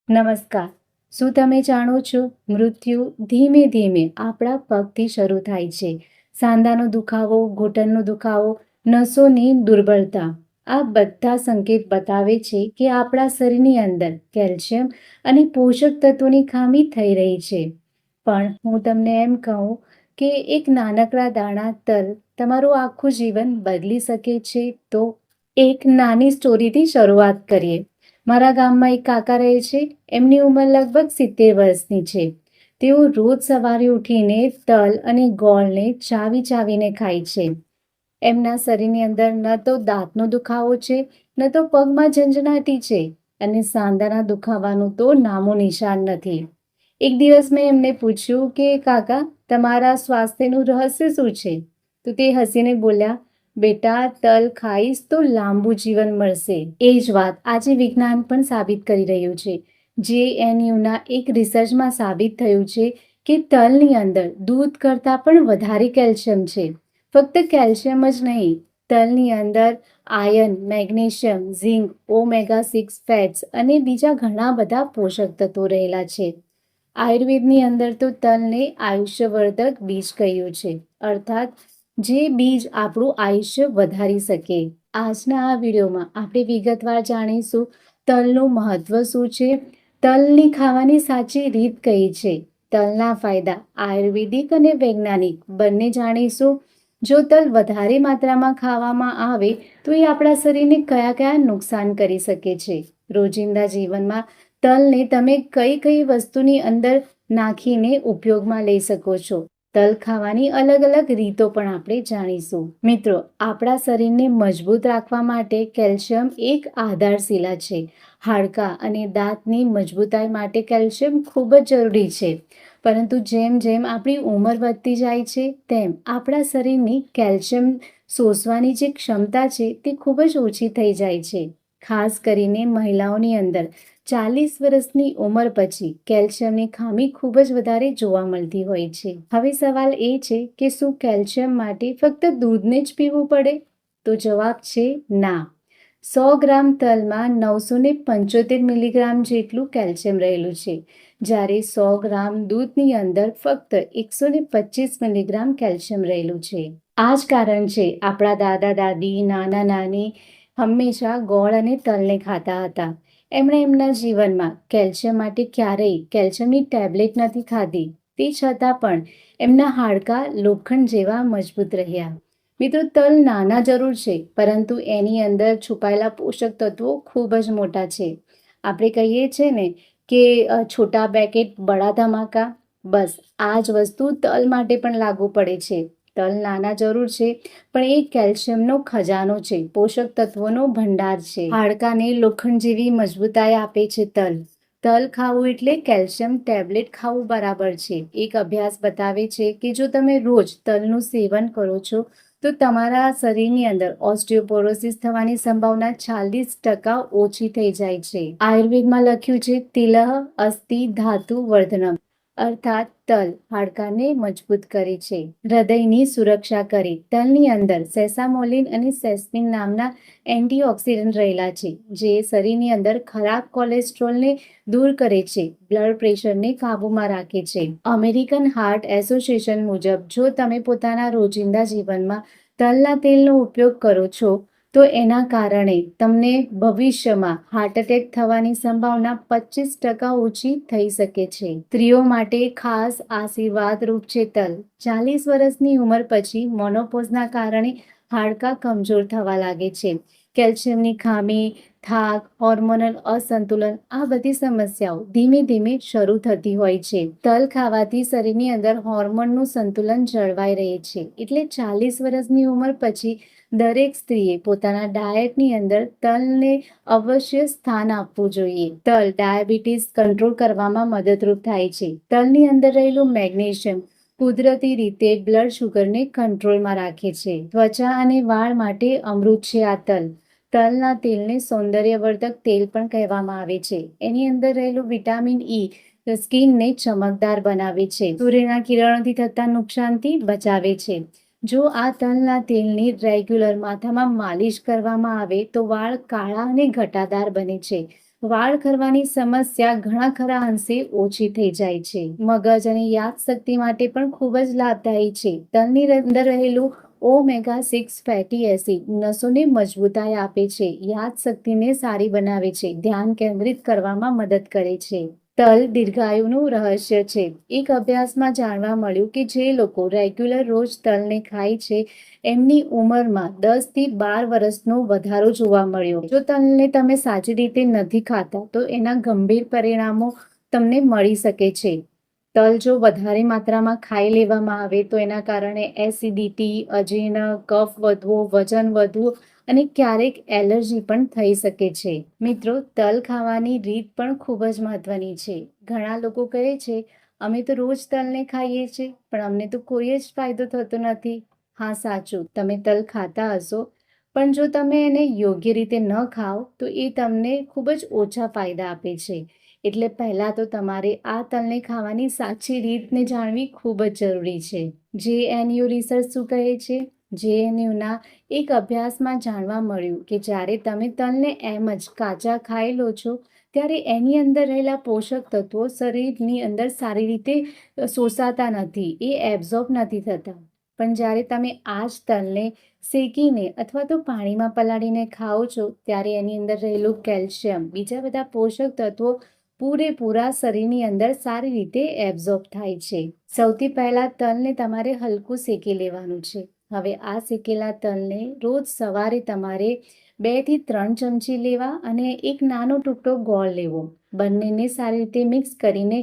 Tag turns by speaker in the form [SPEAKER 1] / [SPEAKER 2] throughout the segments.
[SPEAKER 1] નમસ્કાર. શું તમે જાણો છો? મૃત્યુ ધીમે ધીમે આપણા પગથી શરૂ થાય છે. સાંધાનો દુખાવો, ઘૂંટણનો દુખાવો, નસોની દુર્બળતા આ બધા સંકેત બતાવે છે કે આપણા શરીરની અંદર કેલ્શિયમ અને પોષક તત્વોની ખામી થઈ રહી છે. પણ હું તમને એમ કહું કે એક નાનકડા દાણા તલ તમારું આખું જીવન બદલી શકે છે. તો એક નાની સ્ટોરીથી શરૂઆત કરીએ. મારા ગામમાં એક કાકા રહે છે. એમની ઉંમર લગભગ 70 વર્ષની છે. તેઓ રોજ સવારે ઉઠીને તલ અને ગોળને ચાવી ચાવીને ખાય છે. એમના શરીરની અંદર ન તો દાંતનો દુખાવો છે, ન તો પગમાં ઝંઝણાટી છે, અને સાંધાના દુખાવાનું તો નામો નિશાન નથી. એક દિવસ મેં એમને પૂછ્યું કે કાકા, તમારા સ્વાસ્થ્યનું રહસ્ય શું છે? તો તે હસીને બોલ્યા, બેટા, તલ ખાઈશ તો લાંબુ જીવન મળશે. એ જ વાત આજે વિજ્ઞાન પણ સાબિત કરી રહ્યું છે. JNUના એક રિસર્ચમાં સાબિત થયું છે કે તલની અંદર દૂધ કરતાં પણ વધારે કેલ્શિયમ છે. ફક્ત કેલ્શિયમ જ નહીં, તલની અંદર આયર્ન, મેગ્નેશિયમ, ઝિંક, ઓમેગા-6 ફેટ્સ અને બીજા ઘણા બધા પોષક તત્વો રહેલા છે. આયુર્વેદની અંદર તો તલને આયુષ્યવર્ધક બીજ કહ્યું છે, અર્થાત જે બીજ આપણું આયુષ્ય વધારી શકે. આજના આ વિડીયોમાં આપણે વિગતવાર જાણીશું તલનું મહત્વ શું છે, તલની ખાવાની સાચી રીત કઈ છે, તલના ફાયદા આયુર્વેદિક અને વૈજ્ઞાનિક બંને જાણીશું. જો તલ વધારે માત્રામાં ખાવામાં આવે તો એ આપણા શરીરને કયા કયા નુકસાન કરી શકે છે. રોજિંદા જીવનમાં તલને તમે કઈ કઈ વસ્તુની અંદર નાખીને ઉપયોગમાં લઈ શકો છો. તલ ખાવાની અલગ અલગ રીતો પણ આપણે જાણીશું. મિત્રો, આપણા શરીરને મજબૂત રાખવા માટે કેલ્શિયમ એક આધારશિલા છે. હાડકાં અને દાંતની મજબૂતાઈ માટે કેલ્શિયમ ખૂબ જ જરૂરી છે. પરંતુ જેમ જેમ આપણી ઉંમર વધતી જાય છે તેમ આપણા શરીરની કેલ્શિયમ શોષવાની જે ક્ષમતા છે તે ખૂબ જ ઓછી થઈ જાય છે. ખાસ કરીને મહિલાઓની અંદર 40 વર્ષની ઉંમર પછી કેલ્શિયમની ખામી ખૂબ જ વધારે જોવા મળતી હોય છે. હવે સવાલ એ છે કે શું કેલ્શિયમ માટે ફક્ત દૂધને જ પીવું પડે? તો જવાબ છે ના. 100 ગ્રામ તલમાં 975 મિલીગ્રામ જેટલું કેલ્શિયમ રહેલું છે, જ્યારે 100 ગ્રામ દૂધની અંદર ફક્ત 125 મિલીગ્રામ કેલ્શિયમ રહેલું છે. આ જ કારણ છે આપણા દાદા દાદી, નાના નાની હંમેશા ગોળ અને તલને ખાતા હતા. એમણે એમના જીવનમાં કેલ્શિયમ માટે ક્યારેય કેલ્શિયમની ટેબ્લેટ નથી ખાધી. તે છતાં પણ એમના હાડકાં લોખંડ જેવા મજબૂત રહ્યા. મિત્રો, તલ નાના જરૂર છે, પરંતુ એની અંદર છુપાયેલા પોષક તત્વો ખૂબ જ મોટા છે. આપણે કહીએ છીએ ને કે છોટા પેકેટ બડા ધમાકા, બસ આ જ વસ્તુ તલ માટે પણ લાગુ પડે છે. તલ નાના જરૂર છે, પણ એ કેલ્શિયમનો ખજાનો છે, પોષક તત્વોનો ભંડાર છે. હાડકાને લોખંડ જેવી મજબૂતાઈ આપે છે તલ. તલ ખાવું એટલે કેલ્શિયમ ટેબ્લેટ ખાવું બરાબર છે. એક અભ્યાસ બતાવે છે કે જો તમે રોજ તલનું સેવન કરો છો તો તમારા શરીરની અંદર ઓસ્ટિયોપોરોસિસ થવાની સંભાવના 40% ઓછી થઈ જાય છે. આયુર્વેદમાં લખ્યું છે તિલઃ અસ્તિ ધાતુ વર્ધનમ, અર્થાત તલ હાડકાને મજબૂત કરે છે, હૃદયની સુરક્ષા કરે. તલની અંદર સેસામોલિન અને સેસ્મિન નામના એન્ટીઓક્સિડન્ટ રહેલા છે, જે શરીરની અંદર ખરાબ કોલેસ્ટ્રોલને દૂર કરે છે, બ્લડ પ્રેશરને કાબૂમાં રાખે છે. અમેરિકન હાર્ટ એસોસિએશન મુજબ જો તમે પોતાના રોજિંદા જીવનમાં તલના તેલનો ઉપયોગ કરો છો તો એના કારણે તમને ભવિષ્યમાં હાર્ટ એટેક થવાની સંભાવના 25% ઓછી થઈ શકે છે. સ્ત્રીઓ માટે ખાસ આશીર્વાદરૂપ છે તલ. 40 વર્ષની ઉંમર પછી મોનોપોઝના કારણે હાડકાં કમજોર થવા લાગે છે. કેલ્શિયમની ખામી, થાક, હોર્મોનલ અસંતુલન આ બધી સમસ્યાઓ ધીમે ધીમે શરૂ થતી હોય છે. તલ ખાવાથી શરીરની અંદર હોર્મોનનું સંતુલન જળવાઈ રહે છે. એટલે 40 વર્ષની ઉંમર પછી દરેક સ્ત્રીએ પોતાના ડાયટની અંદર તલને અવશ્ય સ્થાન આપવું જોઈએ. તલ ડાયાબિટીસ કંટ્રોલ કરવામાં મદદરૂપ થાય છે. તલની અંદર રહેલું મેગ્નેશિયમ કુદરતી રીતે બ્લડ શુગરને કંટ્રોલમાં રાખે છે. ત્વચા અને વાળ માટે અમૃત છે આ તલ. તલના તેલને સૌંદર્યવર્ધક તેલ પણ કહેવામાં આવે છે. એની અંદર રહેલું વિટામિન ઈ સ્કિનને ચમકદાર બનાવે છે, સૂર્યના કિરણોથી થતા નુકસાનથી બચાવે છે. જો આ તલના તેલની રેગ્યુલર માથામાં માલિશ કરવામાં આવે તો વાળ કાળા અને ઘટાદાર બને છે. વાળ ખરવાની સમસ્યા ઘણા ખરા અંશે ઓછી થઈ જાય છે. મગજ અને યાદશક્તિ માટે પણ ખૂબ જ લાભદાયી છે. તલની અંદર રહેલું ઓમેગા 6 ફેટી એસિડ નસોને મજબૂતાઈ આપે છે, યાદશક્તિને સારી બનાવે છે, ધ્યાન કેન્દ્રિત કરવામાં મદદ કરે છે. તલ દીર્ઘાયુનું રહસ્ય છે. એક અભ્યાસમાં જાણવા મળ્યું કે જે લોકો રેગ્યુલર રોજ તલને ખાય છે એમની ઉંમરમાં 10 થી 12 વર્ષનો વધારો જોવા મળ્યો. જો તલને તમે સાચી રીતે નથી ખાતા તો એના ગંભીર પરિણામો તમને મળી શકે છે. તલ જો વધારે માત્રામાં ખાઈ લેવામાં આવે તો એના કારણે એસિડિટી, અજીર્ણ, કફ વધવો, વજન વધવું અને ક્યારેક એલર્જી પણ થઈ શકે છે. મિત્રો, તલ ખાવાની રીત પણ ખૂબ જ મહત્વની છે. ઘણા લોકો કહે છે, અમે તો રોજ તલને ખાઈએ છીએ પણ અમને તો કોઈ જ ફાયદો થતો નથી. હા, સાચું, તમે તલ ખાતા હશો, પણ જો તમે એને યોગ્ય રીતે ન ખાઓ તો એ તમને ખૂબ જ ઓછા ફાયદા આપે છે. એટલે પહેલાં તો તમારે આ તલને ખાવાની સાચી રીતને જાણવી ખૂબ જ જરૂરી છે. JNU રિસર્ચ શું કહે છે? JNUના એક અભ્યાસમાં જાણવા મળ્યું કે જ્યારે તમે તલને એમ જ કાચા ખાઈ લો છો ત્યારે એની અંદર રહેલા પોષક તત્વો શરીરની અંદર સારી રીતે શોષાતા નથી, એ એબ્ઝોર્બ નથી થતા. પણ જ્યારે તમે આ જ તલને શેકીને અથવા તો પાણીમાં પલાળીને ખાઓ છો ત્યારે એની અંદર રહેલું કેલ્શિયમ, બીજા બધા પોષક તત્વો પૂરેપૂરા શરીરની અંદર સારી રીતે એબ્ઝોર્બ થાય છે. સૌથી પહેલાં તલને તમારે હલકું શેકી લેવાનું છે. હવે આ શેકેલા તલને રોજ સવારે તમારે 2 થી 3 ચમચી લેવા અને એક નાનો ટુકડો ગોળ લેવો. બંનેને સારી રીતે મિક્સ કરીને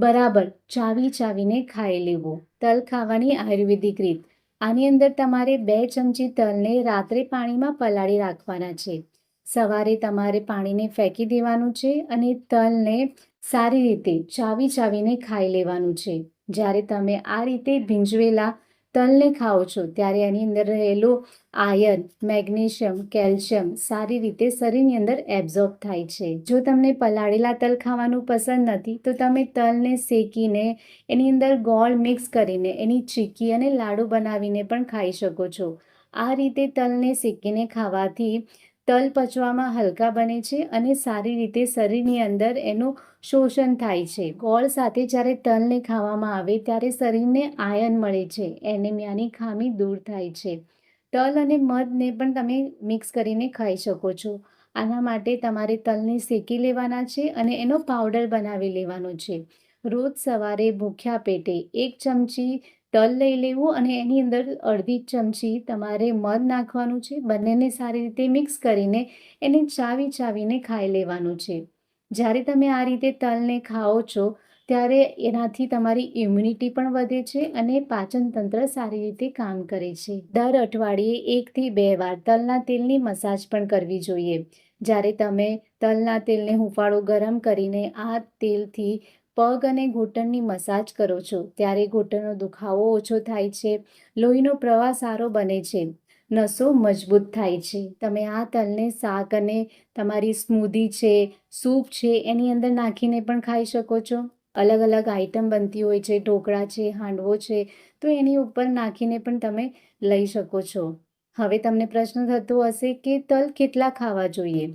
[SPEAKER 1] બરાબર ચાવીને ખાઈ લેવો. તલ ખાવાની આયુર્વેદિક રીત. આની અંદર તમારે 2 ચમચી તલને રાત્રે પાણીમાં પલાળી રાખવાના છે. સવારે તમારે પાણીને ફેંકી દેવાનું છે અને તલને સારી રીતે ચાવીને ખાઈ લેવાનું છે. જ્યારે તમે આ રીતે ભીંજવેલા તલને ખાઓ છો ત્યારે એની અંદર રહેલું આયર્ન, મેગ્નેશિયમ, કેલ્શિયમ સારી રીતે શરીરની અંદર એબ્ઝોર્બ થાય છે. જો તમને પલાળેલા તલ ખાવાનું પસંદ નથી તો તમે તલને શેકીને એની અંદર ગોળ મિક્સ કરીને એની ચીક્કી અને લાડુ બનાવીને પણ ખાઈ શકો છો. આ રીતે તલને શેકીને ખાવાથી તલ પચવામાં હલકા બને છે અને સારી રીતે શરીરની અંદર એનું શોષણ થાય છે. ગોળ સાથે જ્યારે તલને ખાવામાં આવે ત્યારે શરીરને આયર્ન મળે છે, એનેમિયાની ખામી દૂર થાય છે. તલ અને મધને પણ તમે મિક્સ કરીને ખાઈ શકો છો. આના માટે તમારે તલને શેકી લેવાના છે અને એનો પાવડર બનાવી લેવાનો છે. રોજ સવારે ભૂખ્યા પેટે 1 ચમચી તલ લઈ લેવું અને એની અંદર અડધી ચમચી તમારે મધ નાખવાનું છે. બંનેને સારી રીતે મિક્સ કરીને એને ચાવીને ખાઈ લેવાનું છે. જ્યારે તમે આ રીતે તલને ખાઓ છો ત્યારે એનાથી તમારી ઇમ્યુનિટી પણ વધે છે અને પાચન તંત્ર સારી રીતે કામ કરે છે. દર અઠવાડિયે 1 થી 2 વાર તલના તેલની મસાજ પણ કરવી જોઈએ. જ્યારે તમે તલના તેલને હૂંફાળું ગરમ કરીને આ તેલથી પગ અને ઘૂંટણની મસાજ કરો છો ત્યારે ઘૂંટણનો દુખાવો ઓછો થાય છે, લોહીનો પ્રવાહ સારો બને છે, નસો મજબૂત થાય છે. તમે આ તલને શાક અને તમારી સ્મૂધી છે, સૂપ છે એની અંદર નાખીને પણ ખાઈ શકો છો. અલગ અલગ આઈટમ બનતી હોય છે, ઢોકળા છે, હાંડવો છે, તો એની ઉપર નાખીને પણ તમે લઈ શકો છો. હવે તમને પ્રશ્ન થતો હશે કે તલ કેટલા ખાવા જોઈએ?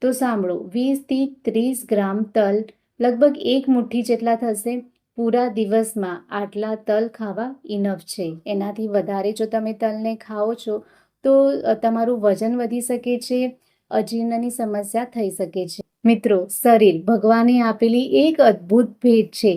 [SPEAKER 1] તો સાંભળો, 20 થી 30 ગ્રામ તલ લગભગ 1 મુઠ્ઠી જેટલા થશે. પૂરા દિવસમાં આટલા તલ ખાવા ઇનફ છે. એનાથી વધારે જો તમે તલને ખાઓ છો તો તમારું વજન વધી શકે છે, અજીર્ણની સમસ્યા થઈ શકે છે. મિત્રો, શરીર ભગવાને આપેલી એક અદ્ભુત ભેટ છે,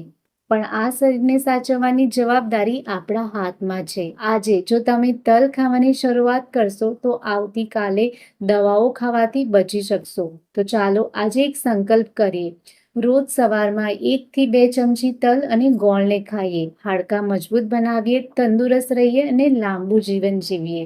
[SPEAKER 1] પણ આ શરીરને સાચવવાની જવાબદારી આપણા હાથમાં છે. આજે જો તમે તલ ખાવાની શરૂઆત કરશો તો આવતીકાલે દવાઓ ખાવાથી બચી શકશો. તો ચાલો આજે એક સંકલ્પ કરીએ. રોજ સવારમાં 1 થી 2 ચમચી તલ અને ગોળને ખાઈએ. હાડકાં મજબૂત બનાવીએ, તંદુરસ્ત રહીએ અને લાંબુ જીવન જીવીએ.